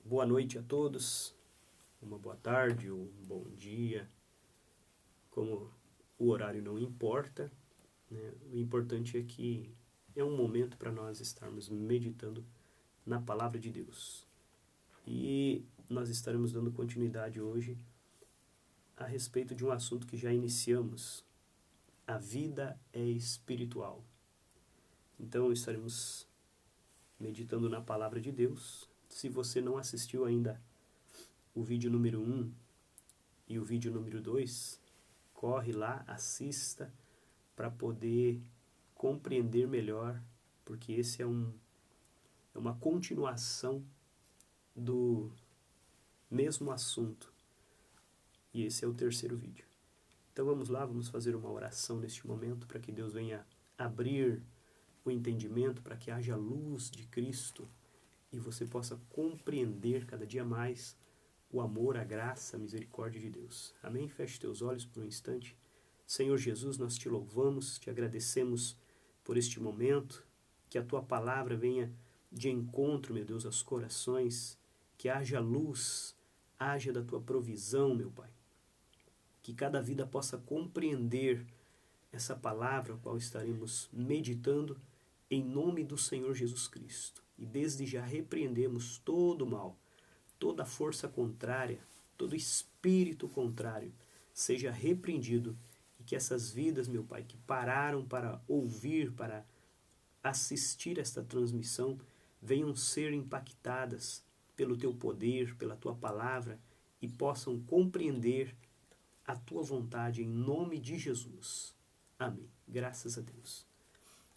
Boa noite a todos, uma boa tarde ou um bom dia, como o horário não importa, né? O importante é que é um momento para nós estarmos meditando na Palavra de Deus. E nós estaremos dando continuidade hoje a respeito de um assunto que já iniciamos. A vida é espiritual. Então estaremos meditando na Palavra de Deus. Se você não assistiu ainda o vídeo número 1 e o vídeo número 2, corre lá, assista para poder compreender melhor, porque esse é uma continuação do mesmo assunto. E esse é o terceiro vídeo. Então vamos lá, vamos fazer uma oração neste momento para que Deus venha abrir o entendimento, para que haja luz de Cristo e você possa compreender cada dia mais o amor, a graça, a misericórdia de Deus. Amém? Feche teus olhos por um instante. Senhor Jesus, nós te louvamos, te agradecemos por este momento, que a tua palavra venha de encontro, meu Deus, aos corações, que haja luz, haja da tua provisão, meu Pai. Que cada vida possa compreender essa palavra, a qual estaremos meditando, em nome do Senhor Jesus Cristo. E desde já repreendemos todo o mal, toda força contrária, todo espírito contrário, seja repreendido e que essas vidas, meu Pai, que pararam para ouvir, para assistir esta transmissão, venham ser impactadas pelo Teu poder, pela Tua palavra e possam compreender a Tua vontade em nome de Jesus. Amém. Graças a Deus.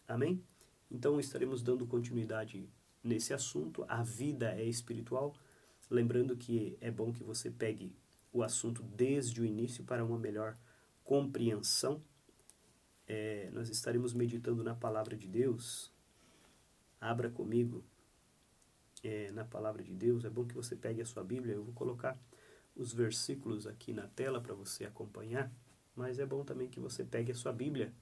Amém? Então estaremos dando continuidade nesse assunto, a vida é espiritual. Lembrando que é bom que você pegue o assunto desde o início para uma melhor compreensão. Nós estaremos meditando na Palavra de Deus. Abra comigo na Palavra de Deus. É bom que você pegue a sua Bíblia. Eu vou colocar os versículos aqui na tela para você acompanhar. Mas é bom também que você pegue a sua Bíblia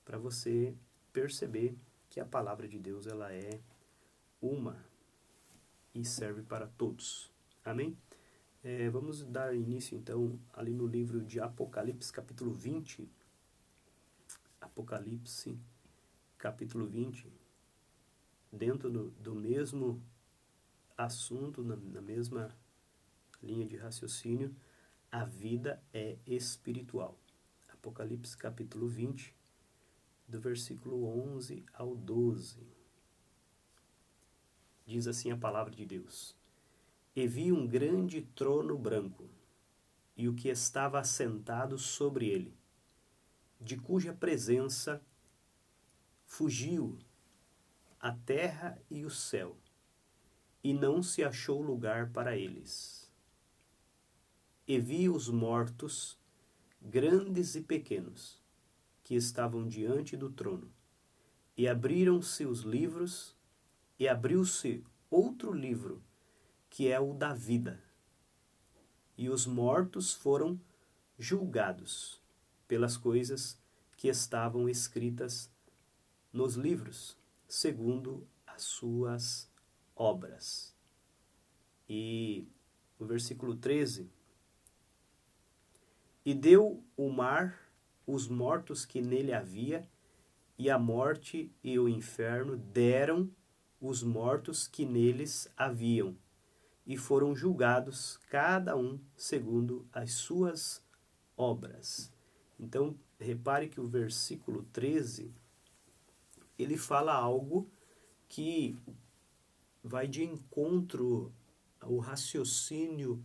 para você perceber que a Palavra de Deus ela é uma e serve para todos. Amém? Vamos dar início então ali no livro de Apocalipse, capítulo 20. Apocalipse, capítulo 20. Dentro do mesmo assunto, na mesma linha de raciocínio, a vida é espiritual. Apocalipse, capítulo 20, do versículo 11 ao 12. Diz assim a palavra de Deus: E vi um grande trono branco, e o que estava assentado sobre ele, de cuja presença fugiu a terra e o céu, e não se achou lugar para eles. E vi os mortos, grandes e pequenos, que estavam diante do trono, e abriram-se os livros, e abriu-se outro livro, que é o da vida. E os mortos foram julgados pelas coisas que estavam escritas nos livros, segundo as suas obras. E o versículo 13: E deu o mar os mortos que nele havia, e a morte e o inferno deram os mortos que neles haviam, e foram julgados cada um segundo as suas obras. Então, repare que o versículo 13, ele fala algo que vai de encontro ao raciocínio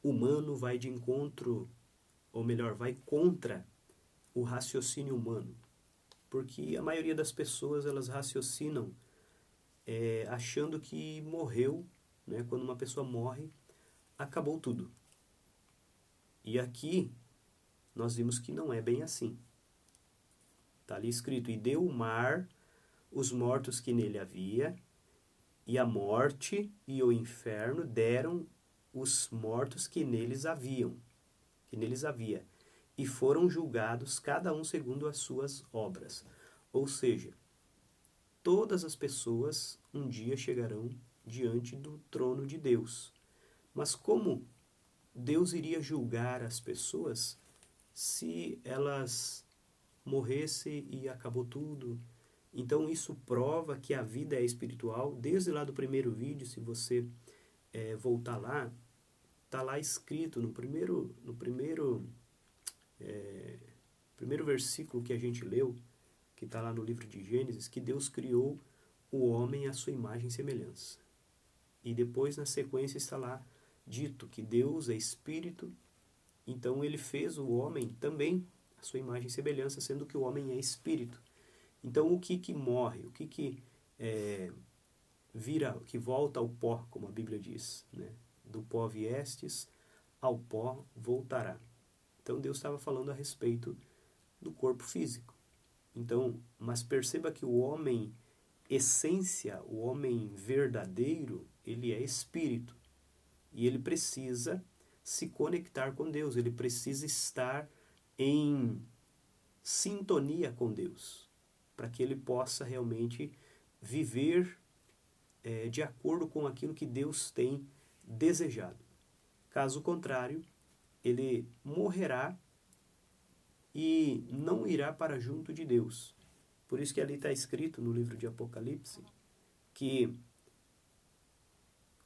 humano, vai de encontro, ou melhor, vai contra o raciocínio humano. Porque a maioria das pessoas, elas raciocinam achando que morreu, né? Quando uma pessoa morre, acabou tudo. E aqui nós vimos que não é bem assim. Está ali escrito: E deu o mar os mortos que nele havia, e a morte e o inferno deram os mortos que neles havia, e foram julgados cada um segundo as suas obras. Ou seja, todas as pessoas um dia chegarão diante do trono de Deus. Mas como Deus iria julgar as pessoas se elas morressem e acabou tudo? Então isso prova que a vida é espiritual. Desde lá do primeiro vídeo, se você voltar lá, está lá escrito no primeiro versículo que a gente leu, que está lá no livro de Gênesis, que Deus criou o homem à sua imagem e semelhança. E depois, na sequência, está lá dito que Deus é espírito, então ele fez o homem também à sua imagem e semelhança, sendo que o homem é espírito. Então o que morre, o que vira, que volta ao pó, como a Bíblia diz, né? Do pó viestes, ao pó voltará. Então Deus estava falando a respeito do corpo físico. Então, mas perceba que o homem essência, o homem verdadeiro, ele é espírito. E ele precisa se conectar com Deus, ele precisa estar em sintonia com Deus, para que ele possa realmente viver de acordo com aquilo que Deus tem desejado. Caso contrário, ele morrerá e não irá para junto de Deus. Por isso que ali está escrito no livro de Apocalipse que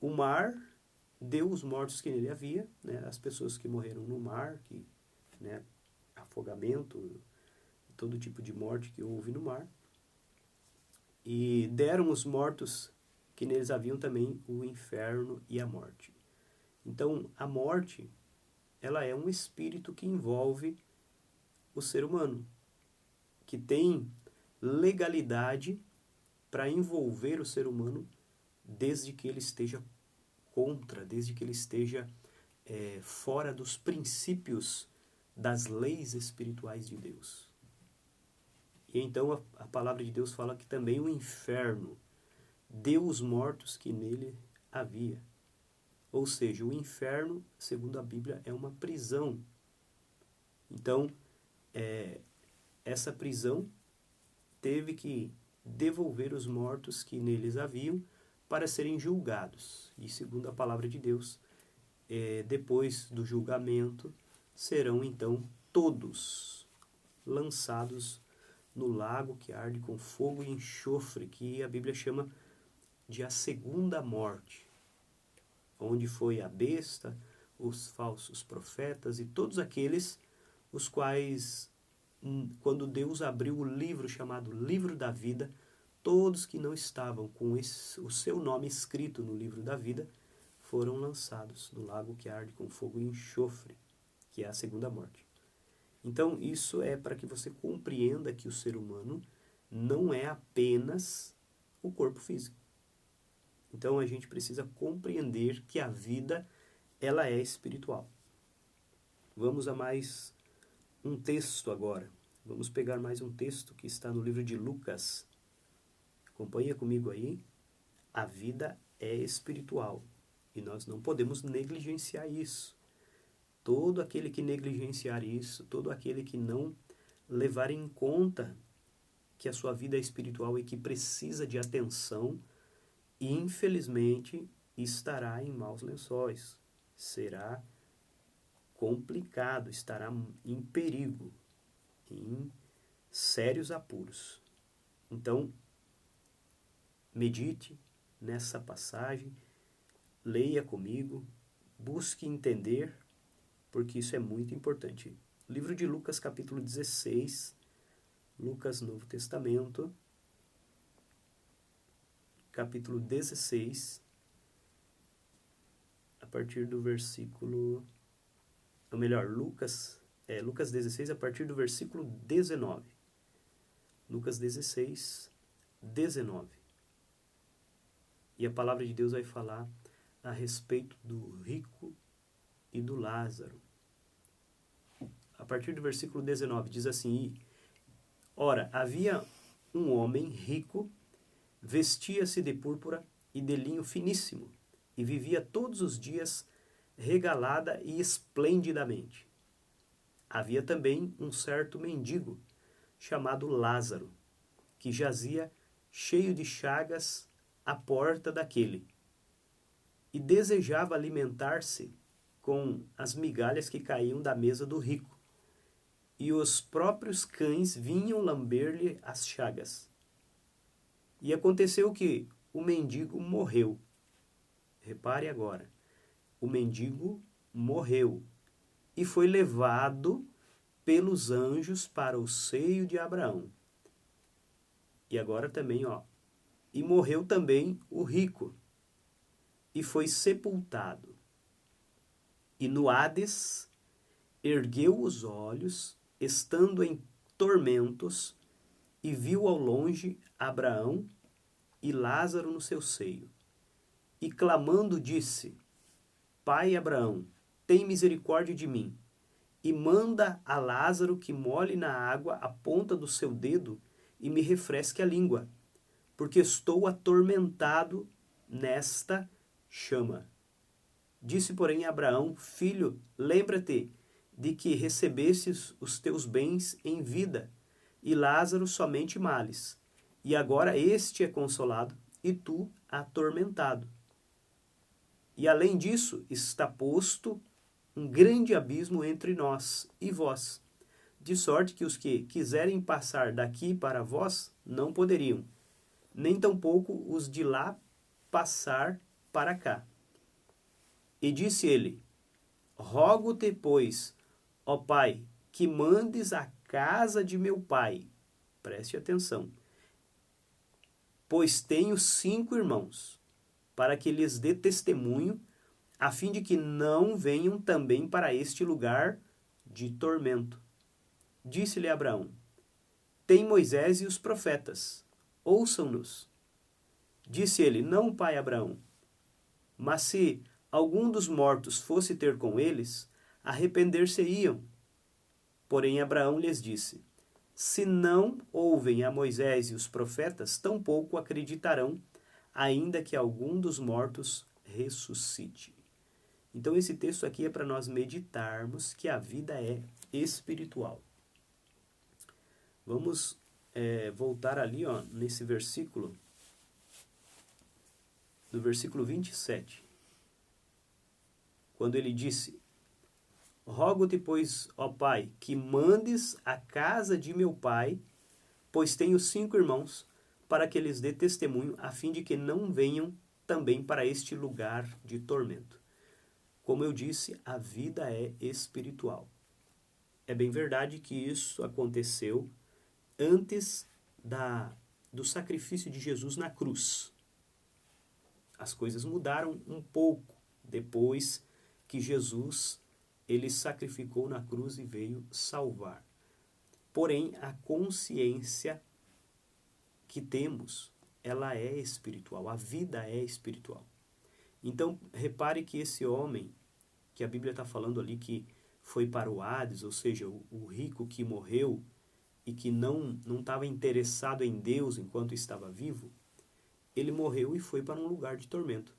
o mar deu os mortos que nele havia, né, as pessoas que morreram no mar, né, afogamento, todo tipo de morte que houve no mar, e deram os mortos que neles haviam também o inferno e a morte. Então, a morte, ela é um espírito que envolve o ser humano, que tem legalidade para envolver o ser humano desde que ele esteja desde que ele esteja fora dos princípios das leis espirituais de Deus. E então a palavra de Deus fala que também o inferno deu os mortos que nele havia. Ou seja, o inferno, segundo a Bíblia, é uma prisão. Então, essa prisão teve que devolver os mortos que neles haviam para serem julgados. E segundo a palavra de Deus, depois do julgamento, serão então todos lançados no lago que arde com fogo e enxofre, que a Bíblia chama de a segunda morte, onde foi a besta, os falsos profetas e todos aqueles os quais, quando Deus abriu o livro chamado Livro da Vida, todos que não estavam com o seu nome escrito no livro da vida foram lançados no lago que arde com fogo e enxofre, que é a segunda morte. Então, isso é para que você compreenda que o ser humano não é apenas o corpo físico. Então, a gente precisa compreender que a vida, ela é espiritual. Vamos a mais um texto agora. Vamos pegar mais um texto que está no livro de Lucas. Acompanha comigo aí. A vida é espiritual e nós não podemos negligenciar isso. Todo aquele que negligenciar isso, todo aquele que não levar em conta que a sua vida é espiritual e que precisa de atenção, infelizmente estará em maus lençóis, será complicado, estará em perigo, em sérios apuros. Então, medite nessa passagem, leia comigo, busque entender, porque isso é muito importante. Livro de Lucas, capítulo 16, Lucas, Novo Testamento, capítulo 16, a partir do versículo... ou melhor, Lucas 16, a partir do versículo 19. Lucas 16, 19. E a palavra de Deus vai falar a respeito do rico e do Lázaro. A partir do versículo 19, diz assim: Ora, havia um homem rico, vestia-se de púrpura e de linho finíssimo, e vivia todos os dias regalada e esplendidamente. Havia também um certo mendigo, chamado Lázaro, que jazia cheio de chagas à porta daquele, e desejava alimentar-se com as migalhas que caíam da mesa do rico, e os próprios cães vinham lamber-lhe as chagas. E aconteceu que o mendigo morreu. Repare agora, o mendigo morreu e foi levado pelos anjos para o seio de Abraão. E agora também, e morreu também o rico e foi sepultado. E no Hades ergueu os olhos, estando em tormentos, e viu ao longe Abraão e Lázaro no seu seio. E clamando disse: Pai Abraão, tem misericórdia de mim, e manda a Lázaro que molhe na água a ponta do seu dedo e me refresque a língua, porque estou atormentado nesta chama. Disse, porém, Abraão: Filho, lembra-te de que recebestes os teus bens em vida, e Lázaro somente males. E agora este é consolado, e tu atormentado. E além disso, está posto um grande abismo entre nós e vós, de sorte que os que quiserem passar daqui para vós não poderiam, nem tampouco os de lá passar para cá. E disse ele: Rogo-te, pois, ó Pai, que mandes a casa de meu pai. Preste atenção. Pois tenho 5 irmãos, para que lhes dê testemunho, a fim de que não venham também para este lugar de tormento. Disse-lhe Abraão: Tem Moisés e os profetas, ouçam-nos. Disse ele: Não, pai Abraão, mas se algum dos mortos fosse ter com eles, arrepender-se-iam. Porém Abraão lhes disse: Se não ouvem a Moisés e os profetas, tampouco acreditarão, ainda que algum dos mortos ressuscite. Então esse texto aqui é para nós meditarmos que a vida é espiritual. Vamos voltar ali, nesse versículo, no versículo 27, quando ele disse: Rogo-te, pois, ó Pai, que mandes a casa de meu pai, pois tenho 5 irmãos, para que lhes dê testemunho, a fim de que não venham também para este lugar de tormento. Como eu disse, a vida é espiritual. É bem verdade que isso aconteceu antes do sacrifício de Jesus na cruz. As coisas mudaram um pouco depois que Jesus ele sacrificou na cruz e veio salvar. Porém, a consciência que temos, ela é espiritual, a vida é espiritual. Então, repare que esse homem, que a Bíblia está falando ali que foi para o Hades, ou seja, o rico que morreu e que não estava interessado em Deus enquanto estava vivo, ele morreu e foi para um lugar de tormento.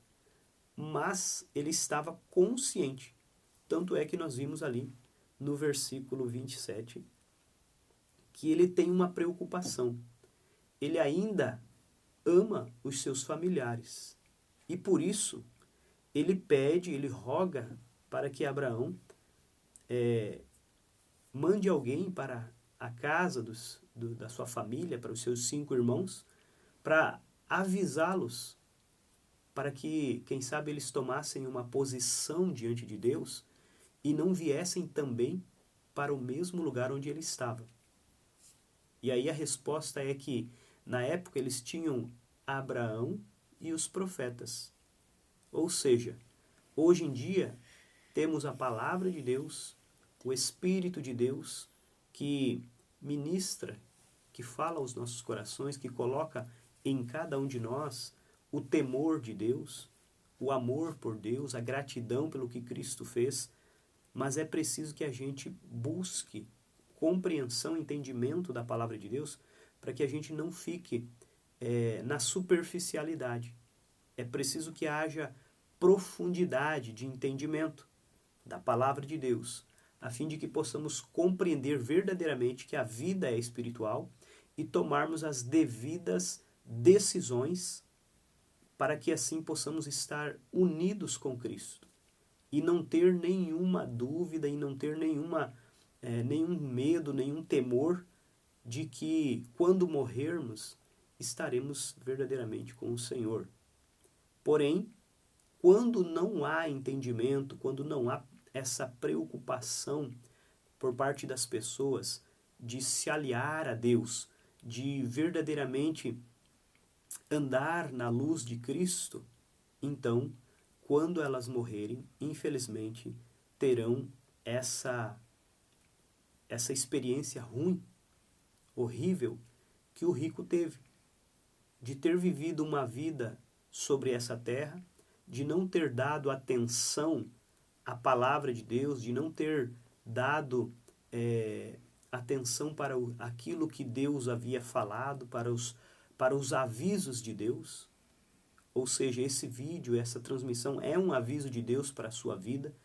Mas ele estava consciente. Tanto é que nós vimos ali no versículo 27 que ele tem uma preocupação. Ele ainda ama os seus familiares. E por isso, ele pede, ele roga para que Abraão mande alguém para a casa da sua família, para os seus 5 irmãos, para avisá-los, para que, quem sabe, eles tomassem uma posição diante de Deus e não viessem também para o mesmo lugar onde ele estava. E aí a resposta é que, na época, eles tinham Abraão e os profetas. Ou seja, hoje em dia, temos a palavra de Deus, o Espírito de Deus, que ministra, que fala aos nossos corações, que coloca em cada um de nós o temor de Deus, o amor por Deus, a gratidão pelo que Cristo fez. Mas é preciso que a gente busque compreensão, entendimento da palavra de Deus, para que a gente não fique na superficialidade. É preciso que haja profundidade de entendimento da palavra de Deus, a fim de que possamos compreender verdadeiramente que a vida é espiritual e tomarmos as devidas decisões para que assim possamos estar unidos com Cristo e não ter nenhuma dúvida e não ter nenhum medo, nenhum temor de que quando morrermos estaremos verdadeiramente com o Senhor. Porém, quando não há entendimento, quando não há essa preocupação por parte das pessoas de se aliar a Deus, de verdadeiramente andar na luz de Cristo, então, quando elas morrerem, infelizmente, terão essa experiência ruim, horrível, que o rico teve, de ter vivido uma vida sobre essa terra, de não ter dado atenção à palavra de Deus, de não ter dado atenção para aquilo que Deus havia falado, para os avisos de Deus. Ou seja, esse vídeo, essa transmissão é um aviso de Deus para a sua vida,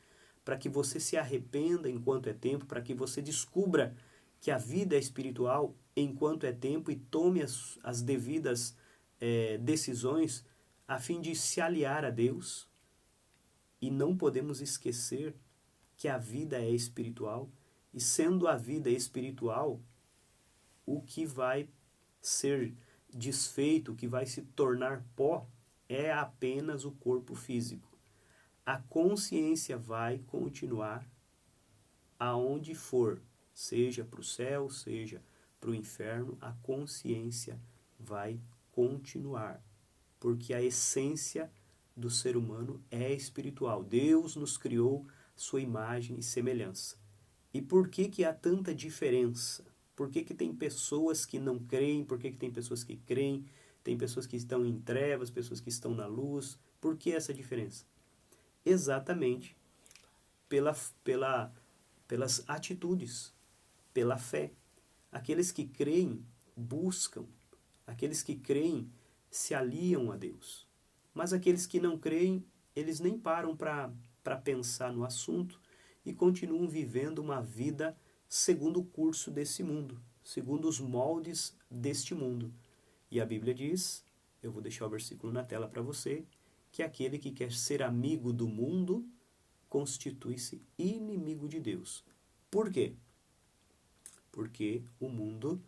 para que você se arrependa enquanto é tempo, para que você descubra que a vida é espiritual enquanto é tempo e tome as devidas decisões a fim de se aliar a Deus. E não podemos esquecer que a vida é espiritual, e sendo a vida espiritual, o que vai ser desfeito, o que vai se tornar pó, é apenas o corpo físico. A consciência vai continuar aonde for, seja para o céu, seja para o inferno, a consciência vai continuar, porque a essência do ser humano é espiritual. Deus nos criou sua imagem e semelhança. E por que há tanta diferença? Por que tem pessoas que não creem? Por que tem pessoas que creem? Tem pessoas que estão em trevas, pessoas que estão na luz. Por que essa diferença? Exatamente pelas atitudes, pela fé. Aqueles que creem buscam, aqueles que creem se aliam a Deus. Mas aqueles que não creem, eles nem param para pensar no assunto e continuam vivendo uma vida segundo o curso desse mundo, segundo os moldes deste mundo. E a Bíblia diz, eu vou deixar o versículo na tela para você, que aquele que quer ser amigo do mundo constitui-se inimigo de Deus. Por quê? Porque o mundo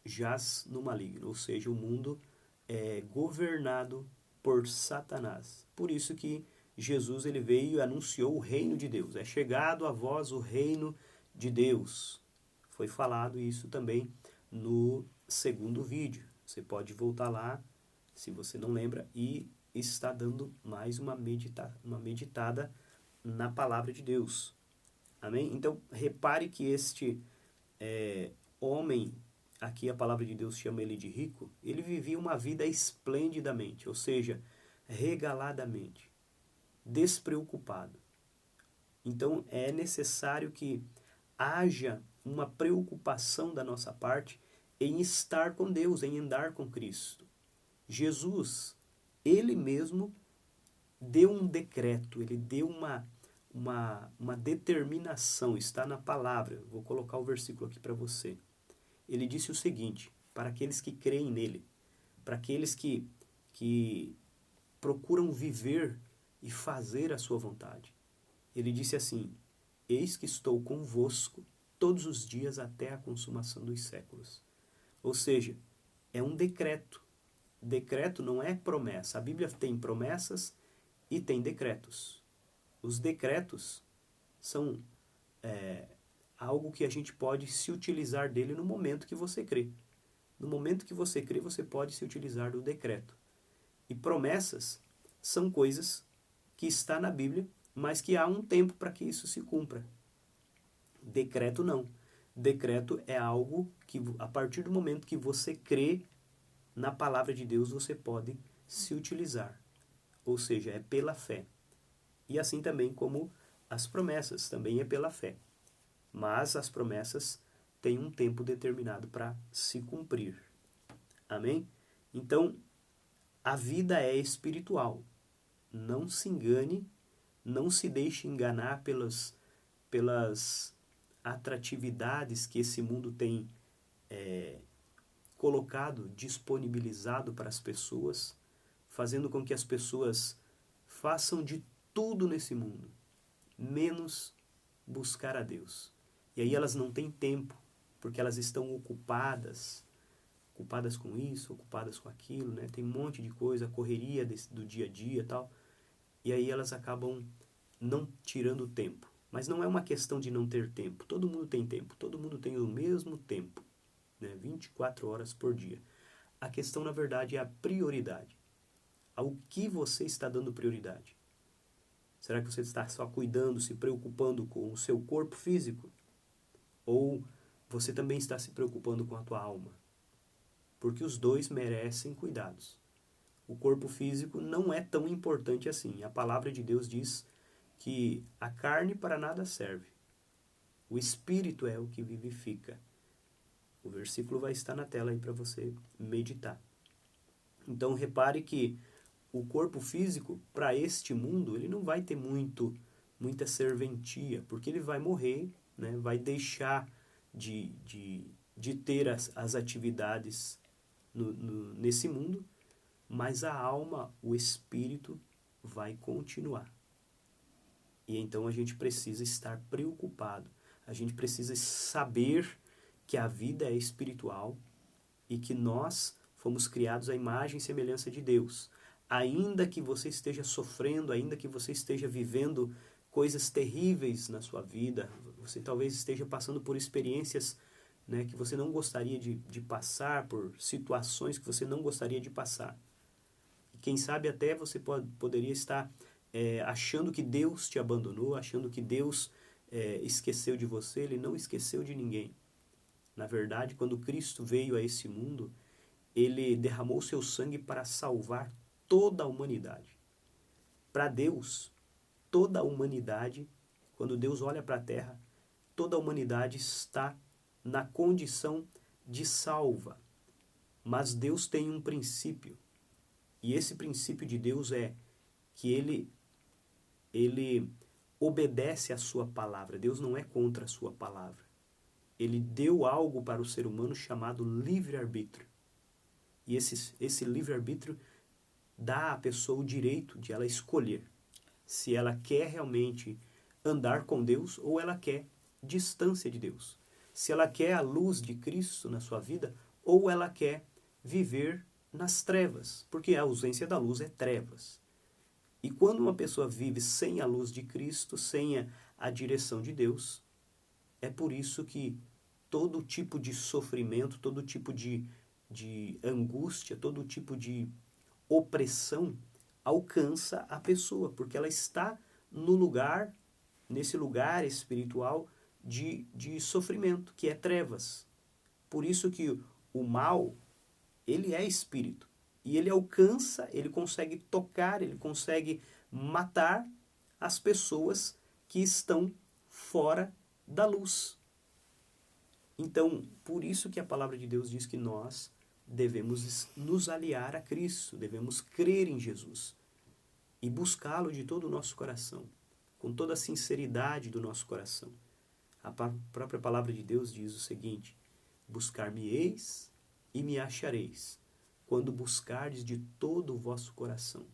jaz no maligno, ou seja, o mundo é governado por Satanás. Por isso que Jesus ele veio e anunciou o reino de Deus. É chegado a vós o reino de Deus. Foi falado isso também no segundo vídeo. Você pode voltar lá, se você não lembra, e está dando mais uma meditada na palavra de Deus. Amém? Então, repare que este homem, aqui a palavra de Deus chama ele de rico, ele vivia uma vida esplendidamente, ou seja, regaladamente, despreocupado. Então, é necessário que haja uma preocupação da nossa parte em estar com Deus, em andar com Cristo. Jesus, ele mesmo deu um decreto, ele deu uma determinação, está na palavra. Vou colocar o versículo aqui para você. Ele disse o seguinte, para aqueles que creem nele, para aqueles que procuram viver e fazer a sua vontade. Ele disse assim, eis que estou convosco todos os dias até a consumação dos séculos. Ou seja, é um decreto. Decreto não é promessa. A Bíblia tem promessas e tem decretos. Os decretos são algo que a gente pode se utilizar dele no momento que você crê. No momento que você crê, você pode se utilizar do decreto. E promessas são coisas que está na Bíblia, mas que há um tempo para que isso se cumpra. Decreto não. Decreto é algo que, a partir do momento que você crê na palavra de Deus, você pode se utilizar. Ou seja, é pela fé. E assim também como as promessas, também é pela fé. Mas as promessas têm um tempo determinado para se cumprir. Amém? Então, a vida é espiritual. Não se engane, não se deixe enganar pelas atratividades que esse mundo tem colocado, disponibilizado para as pessoas, fazendo com que as pessoas façam de tudo nesse mundo, menos buscar a Deus. E aí elas não têm tempo, porque elas estão ocupadas com isso, ocupadas com aquilo, né? Tem um monte de coisa, a correria do dia a dia e tal. E aí elas acabam não tirando tempo. Mas não é uma questão de não ter tempo. Todo mundo tem tempo. Todo mundo tem o mesmo tempo, né? 24 horas por dia. A questão, na verdade, é a prioridade. Ao que você está dando prioridade? Será que você está só cuidando, se preocupando com o seu corpo físico? Ou você também está se preocupando com a tua alma? Porque os dois merecem cuidados. O corpo físico não é tão importante assim. A palavra de Deus diz que a carne para nada serve. O espírito é o que vivifica. O versículo vai estar na tela aí para você meditar. Então repare que o corpo físico, para este mundo, ele não vai ter muita serventia, porque ele vai morrer, né? Vai deixar de ter as atividades nesse mundo, mas a alma, o espírito, vai continuar. E então a gente precisa estar preocupado, a gente precisa saber que a vida é espiritual e que nós fomos criados à imagem e semelhança de Deus. Ainda que você esteja sofrendo, ainda que você esteja vivendo coisas terríveis na sua vida, você talvez esteja passando por experiências, né, que você não gostaria de passar, por situações que você não gostaria de passar. E quem sabe até você poderia estar achando que Deus te abandonou, achando que Deus esqueceu de você. Ele não esqueceu de ninguém. Na verdade, quando Cristo veio a esse mundo, ele derramou seu sangue para salvar toda a humanidade. Para Deus, toda a humanidade, quando Deus olha para a terra, toda a humanidade está na condição de salva. Mas Deus tem um princípio. E esse princípio de Deus é que ele obedece à sua palavra. Deus não é contra a sua palavra. Ele deu algo para o ser humano chamado livre-arbítrio. E esse livre-arbítrio dá à pessoa o direito de ela escolher se ela quer realmente andar com Deus ou ela quer distância de Deus. Se ela quer a luz de Cristo na sua vida ou ela quer viver nas trevas, porque a ausência da luz é trevas. E quando uma pessoa vive sem a luz de Cristo, sem a direção de Deus, é por isso que todo tipo de sofrimento, todo tipo de angústia, todo tipo de opressão alcança a pessoa, porque ela está nesse lugar espiritual de sofrimento, que é trevas. Por isso que o mal, ele é espírito. E ele alcança, ele consegue tocar, ele consegue matar as pessoas que estão fora da luz. Então, por isso que a palavra de Deus diz que nós devemos nos aliar a Cristo, devemos crer em Jesus e buscá-lo de todo o nosso coração, com toda a sinceridade do nosso coração. A própria palavra de Deus diz o seguinte: buscar-me-eis e me achareis, quando buscardes de todo o vosso coração.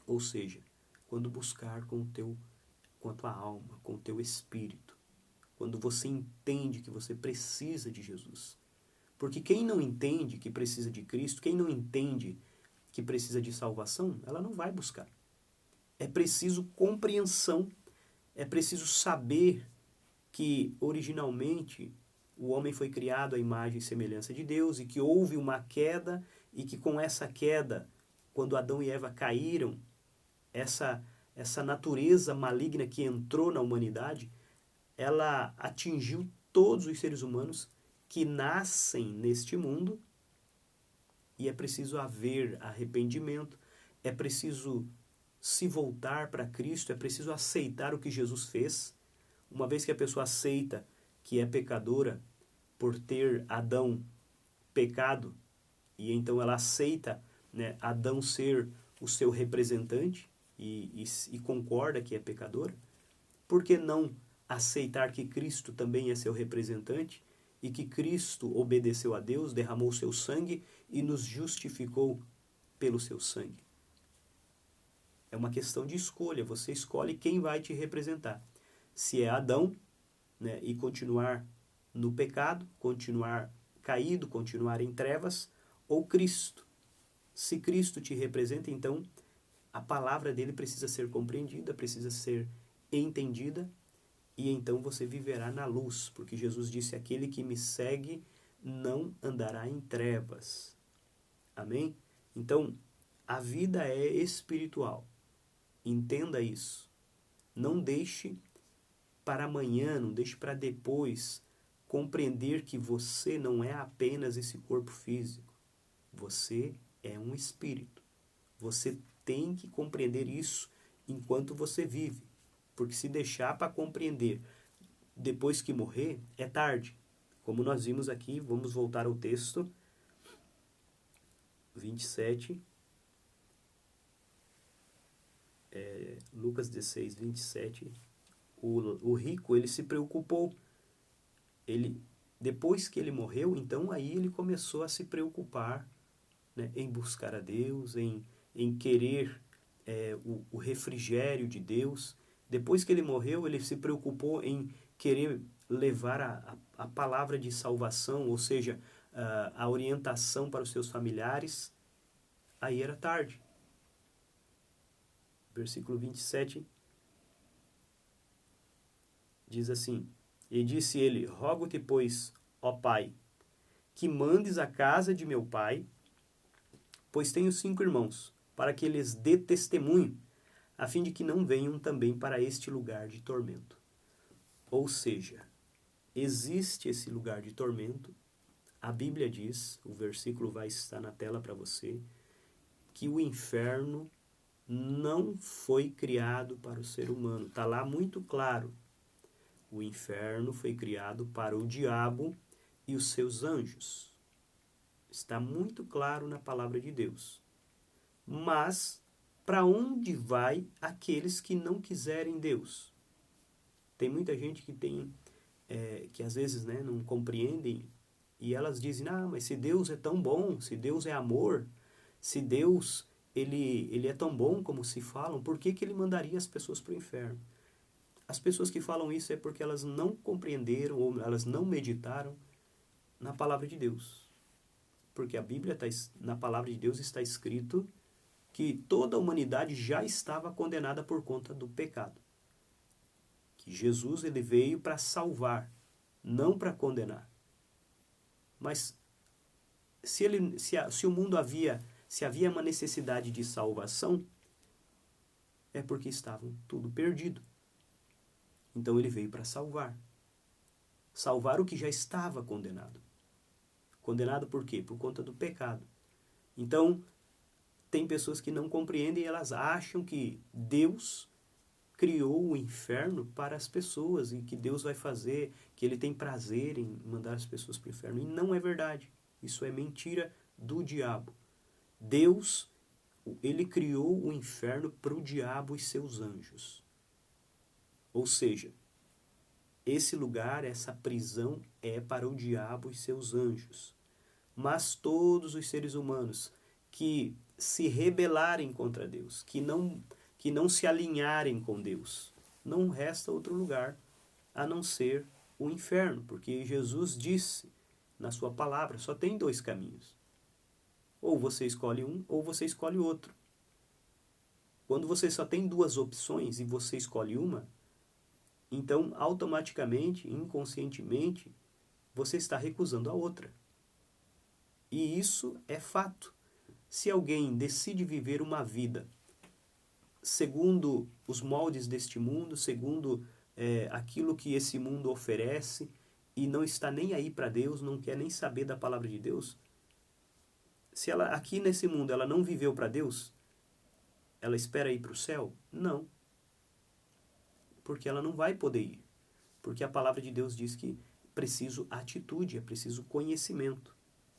Ou seja, quando buscar com a tua alma, com o teu espírito, quando você entende que você precisa de Jesus. Porque quem não entende que precisa de Cristo, quem não entende que precisa de salvação, ela não vai buscar. É preciso compreensão, é preciso saber que originalmente o homem foi criado à imagem e semelhança de Deus e que houve uma queda e que com essa queda, quando Adão e Eva caíram, essa natureza maligna que entrou na humanidade, ela atingiu todos os seres humanos que nascem neste mundo, e é preciso haver arrependimento, é preciso se voltar para Cristo, é preciso aceitar o que Jesus fez. Uma vez que a pessoa aceita que é pecadora por ter Adão pecado, e então ela aceita, né, Adão ser o seu representante e concorda que é pecadora, por que não aceitar que Cristo também é seu representante e que Cristo obedeceu a Deus, derramou seu sangue e nos justificou pelo seu sangue. É uma questão de escolha, você escolhe quem vai te representar. Se é Adão, né, e continuar no pecado, continuar caído, continuar em trevas, ou Cristo. Se Cristo te representa, então a palavra dele precisa ser compreendida, precisa ser entendida, e então você viverá na luz, porque Jesus disse: aquele que me segue não andará em trevas. Amém? Então, a vida é espiritual. Entenda isso. Não deixe para amanhã, não deixe para depois compreender que você não é apenas esse corpo físico. Você é um espírito. Você tem que compreender isso enquanto você vive. Porque se deixar para compreender depois que morrer, é tarde. Como nós vimos aqui, vamos voltar ao texto 27. Lucas 16, 27. O rico, ele se preocupou. Depois que ele morreu, então aí ele começou a se preocupar, né, em buscar a Deus, em querer o refrigério de Deus. Depois que ele morreu, ele se preocupou em querer levar a palavra de salvação, ou seja, a orientação para os seus familiares. Aí era tarde. Versículo 27 diz assim: e disse ele: rogo-te, pois, ó Pai, que mandes a casa de meu pai, pois tenho 5 irmãos, para que lhes dê testemunho, a fim de que não venham também para este lugar de tormento. Ou seja, existe esse lugar de tormento. A Bíblia diz, o versículo vai estar na tela para você, que o inferno não foi criado para o ser humano. Está lá muito claro. O inferno foi criado para o diabo e os seus anjos. Está muito claro na palavra de Deus. Mas, para onde vai aqueles que não quiserem Deus? Tem muita gente que às vezes, né, não compreendem, e elas dizem: ah, mas se Deus é tão bom, se Deus é amor, se Deus ele é tão bom como se falam, por que ele mandaria as pessoas para o inferno? As pessoas que falam isso é porque elas não compreenderam ou elas não meditaram na palavra de Deus. Porque a Bíblia, na palavra de Deus está escrito que toda a humanidade já estava condenada por conta do pecado. Que Jesus ele veio para salvar, não para condenar. Mas se o mundo havia uma necessidade de salvação, é porque estavam tudo perdido. Então ele veio para salvar. Salvar o que já estava condenado. Condenado por quê? Por conta do pecado. Então, tem pessoas que não compreendem e elas acham que Deus criou o inferno para as pessoas e que Deus vai fazer, que ele tem prazer em mandar as pessoas para o inferno. E não é verdade. Isso é mentira do diabo. Deus, ele criou o inferno para o diabo e seus anjos. Ou seja, esse lugar, essa prisão é para o diabo e seus anjos. Mas todos os seres humanos que se rebelarem contra Deus, que não se alinharem com Deus, não resta outro lugar a não ser o inferno, porque Jesus disse na sua palavra, só tem 2 caminhos. Ou você escolhe um, ou você escolhe outro. Quando você só tem 2 opções e você escolhe uma, então automaticamente, inconscientemente, você está recusando a outra. E isso é fato. Se alguém decide viver uma vida segundo os moldes deste mundo, segundo aquilo que esse mundo oferece, e não está nem aí para Deus, não quer nem saber da palavra de Deus, se ela aqui nesse mundo ela não viveu para Deus, ela espera ir para o céu? Não. Porque ela não vai poder ir. Porque a palavra de Deus diz que é preciso atitude, é preciso conhecimento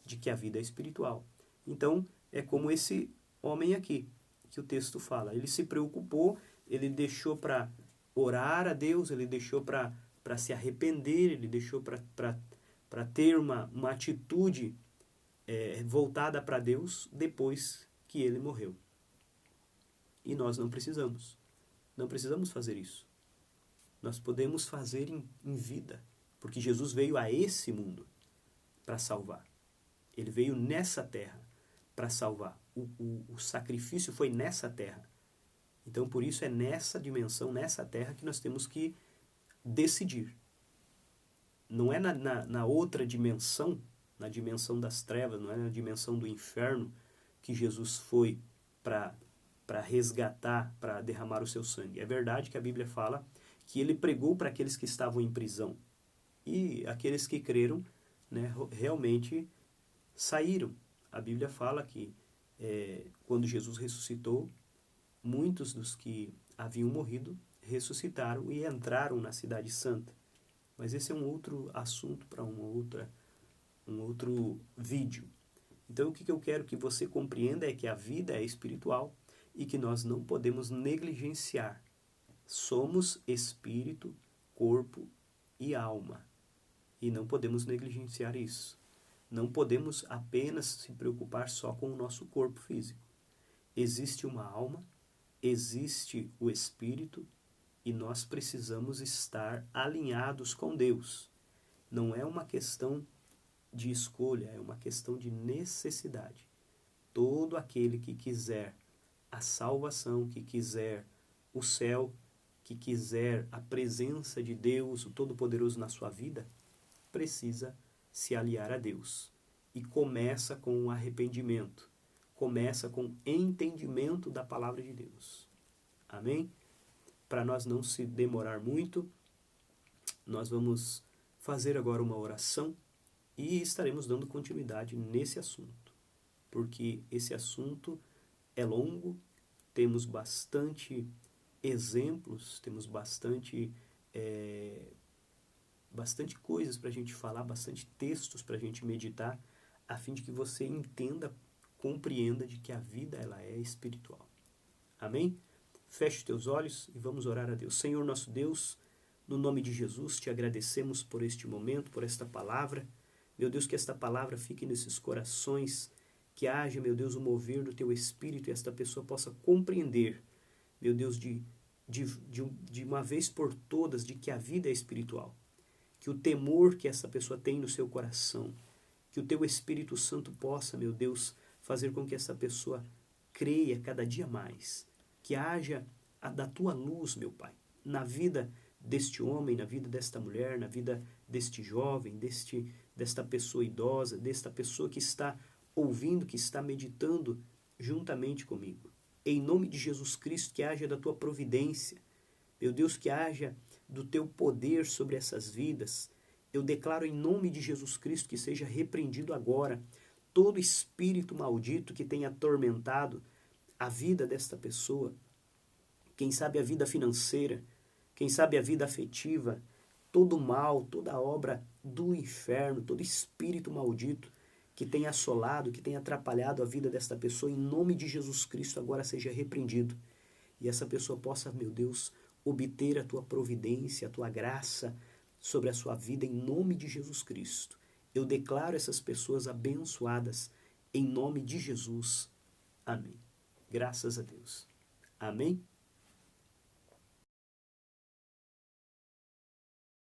de que a vida é espiritual. Então, é como esse homem aqui, que o texto fala. Ele se preocupou, ele deixou para orar a Deus, ele deixou para se arrepender, ele deixou para ter uma atitude voltada para Deus depois que ele morreu. E nós não precisamos. Não precisamos fazer isso. Nós podemos fazer em vida, porque Jesus veio a esse mundo para salvar. Ele veio nessa terra para salvar. O sacrifício foi nessa terra. Então, por isso, é nessa dimensão, nessa terra, que nós temos que decidir. Não é na outra dimensão, na dimensão das trevas, não é na dimensão do inferno, que Jesus foi para resgatar, para derramar o seu sangue. É verdade que a Bíblia fala que ele pregou para aqueles que estavam em prisão. E aqueles que creram, né, realmente saíram. A Bíblia fala que quando Jesus ressuscitou, muitos dos que haviam morrido ressuscitaram e entraram na Cidade Santa. Mas esse é um outro assunto para um outro vídeo. Então, o que eu quero que você compreenda é que a vida é espiritual e que nós não podemos negligenciar. Somos espírito, corpo e alma. E não podemos negligenciar isso. Não podemos apenas se preocupar só com o nosso corpo físico. Existe uma alma, existe o espírito e nós precisamos estar alinhados com Deus. Não é uma questão de escolha, é uma questão de necessidade. Todo aquele que quiser a salvação, que quiser o céu, que quiser a presença de Deus, o Todo-Poderoso na sua vida, precisa se aliar a Deus. E começa com o arrependimento. Começa com entendimento da palavra de Deus. Amém? Para nós não se demorar muito, nós vamos fazer agora uma oração e estaremos dando continuidade nesse assunto. Porque esse assunto é longo, temos bastante exemplos, temos bastante coisas para a gente falar, bastante textos para a gente meditar, a fim de que você entenda, compreenda de que a vida ela é espiritual. Amém? Feche teus olhos e vamos orar a Deus. Senhor nosso Deus, no nome de Jesus, te agradecemos por este momento, por esta palavra. Meu Deus, que esta palavra fique nesses corações, que haja, meu Deus, o mover do teu Espírito e esta pessoa possa compreender, meu Deus, de uma vez por todas, de que a vida é espiritual. Que o temor que essa pessoa tem no seu coração, que o teu Espírito Santo possa, meu Deus, fazer com que essa pessoa creia cada dia mais. Que haja da tua luz, meu Pai, na vida deste homem, na vida desta mulher, na vida deste jovem, desta pessoa idosa, desta pessoa que está ouvindo, que está meditando juntamente comigo. Em nome de Jesus Cristo, que haja da tua providência. Meu Deus, que haja do teu poder sobre essas vidas. Eu declaro em nome de Jesus Cristo que seja repreendido agora todo espírito maldito que tenha atormentado a vida desta pessoa. Quem sabe a vida financeira, quem sabe a vida afetiva, todo mal, toda obra do inferno, todo espírito maldito que tenha assolado, que tenha atrapalhado a vida desta pessoa, em nome de Jesus Cristo agora seja repreendido. E essa pessoa possa, meu Deus, obter a tua providência, a tua graça sobre a sua vida em nome de Jesus Cristo. Eu declaro essas pessoas abençoadas em nome de Jesus. Amém. Graças a Deus. Amém.